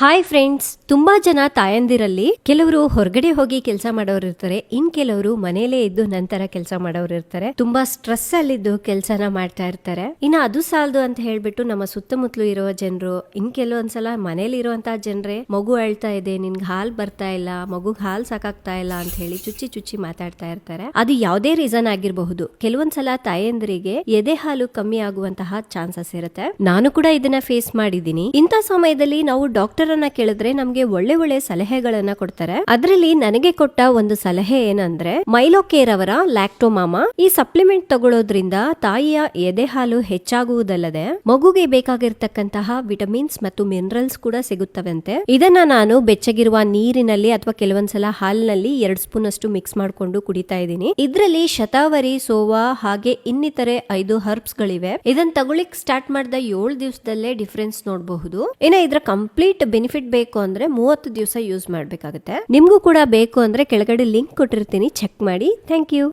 Hi friends, ತುಂಬಾ ಜನ ತಾಯಂದಿರಲ್ಲಿ ಕೆಲವರು ಹೊರಗಡೆ ಹೋಗಿ ಕೆಲಸ ಮಾಡೋರು ಇರ್ತಾರೆ, ಇನ್ ಕೆಲವರು ಮನೇಲೇ ಇದ್ದು ನಂತರ ಕೆಲಸ ಮಾಡೋರು ಇರ್ತಾರೆ. ತುಂಬಾ ಸ್ಟ್ರೆಸ್ ಅಲ್ಲಿದ್ದು ಕೆಲಸನ ಮಾಡ್ತಾ ಇರ್ತಾರೆ. ಇನ್ನು ಅದು ಸಾಲದು ಅಂತ ಹೇಳ್ಬಿಟ್ಟು ನಮ್ಮ ಸುತ್ತಮುತ್ತಲು ಇರುವ ಜನರು, ಇನ್ ಕೆಲವೊಂದ್ಸಲ ಮನೇಲಿ ಇರುವಂತಹ ಜನರೇ ಮಗು ಅಳ್ತಾ ಇದೆ, ನಿನ್ಗೆ ಹಾಲ್ ಬರ್ತಾ ಇಲ್ಲ, ಮಗುಗ್ ಹಾಲ್ ಸಾಕಾಗ್ತಾ ಇಲ್ಲ ಅಂತ ಹೇಳಿ ಚುಚ್ಚಿ ಚುಚ್ಚಿ ಮಾತಾಡ್ತಾ ಇರ್ತಾರೆ. ಅದು ಯಾವುದೇ ರೀಸನ್ ಆಗಿರಬಹುದು. ಕೆಲವೊಂದ್ಸಲ ತಾಯಂದರಿಗೆ ಎದೆ ಹಾಲು ಕಮ್ಮಿ ಆಗುವಂತಹ ಚಾನ್ಸಸ್ ಇರುತ್ತೆ. ನಾನು ಕೂಡ ಇದನ್ನ ಫೇಸ್ ಮಾಡಿದ್ದೀನಿ. ಇಂಥ ಸಮಯದಲ್ಲಿ ನಾವು ಡಾಕ್ಟರ್ ಕೇಳಿದ್ರೆ ನಮ್ಗೆ ಒಳ್ಳೆ ಒಳ್ಳೆ ಸಲಹೆಗಳನ್ನ ಕೊಡ್ತಾರೆ. ಅದರಲ್ಲಿ ನನಗೆ ಕೊಟ್ಟ ಒಂದು ಸಲಹೆ ಏನಂದ್ರೆ ಮೈಲೋಕೇರ್ ಅವರ ಲ್ಯಾಕ್ಟೋಮಾಮಾ ಈ ಸಪ್ಲಿಮೆಂಟ್ ತಗೊಳ್ಳೋದ್ರಿಂದ ತಾಯಿಯ ಎದೆ ಹಾಲು ಹೆಚ್ಚಾಗುವುದಲ್ಲದೆ ಮಗುಗೆ ಬೇಕಾಗಿರ್ತಕ್ಕಂತಹ ವಿಟಮಿನ್ಸ್ ಮತ್ತು ಮಿನರಲ್ಸ್ ಕೂಡ ಸಿಗುತ್ತವಂತೆ. ಇದನ್ನ ನಾನು ಬೆಚ್ಚಗಿರುವ ನೀರಿನಲ್ಲಿ ಅಥವಾ ಕೆಲವೊಂದ್ಸಲ ಹಾಲಿನಲ್ಲಿ 2 ಸ್ಪೂನ್ ಅಷ್ಟು ಮಿಕ್ಸ್ ಮಾಡ್ಕೊಂಡು ಕುಡಿತಾ ಇದ್ದೀನಿ. ಇದ್ರಲ್ಲಿ ಶತಾವರಿ, ಸೋವಾ ಹಾಗೆ ಇನ್ನಿತರೆ 5 ಹರ್ಬ್ಸ್ ಗಳಿವೆ. ಇದನ್ನ ತಗೊಳ್ಳಿಕ್ ಸ್ಟಾರ್ಟ್ ಮಾಡಿದ 7 ದಿವಸದಲ್ಲೇ ಡಿಫರೆನ್ಸ್ ನೋಡಬಹುದು. ಇನ್ನ ಇದ್ರ ಕಂಪ್ಲೀಟ್ ಬೆನಿಫಿಟ್ ಬೇಕು ಅಂದ್ರೆ 30 ದಿವಸ ಯೂಸ್ ಮಾಡ್ಬೇಕಾಗುತ್ತೆ. ನಿಮ್ಗೂ ಕೂಡ ಬೇಕು ಅಂದ್ರೆ ಕೆಳಗಡೆ ಲಿಂಕ್ ಕೊಟ್ಟಿರ್ತೀನಿ, ಚೆಕ್ ಮಾಡಿ. Thank you.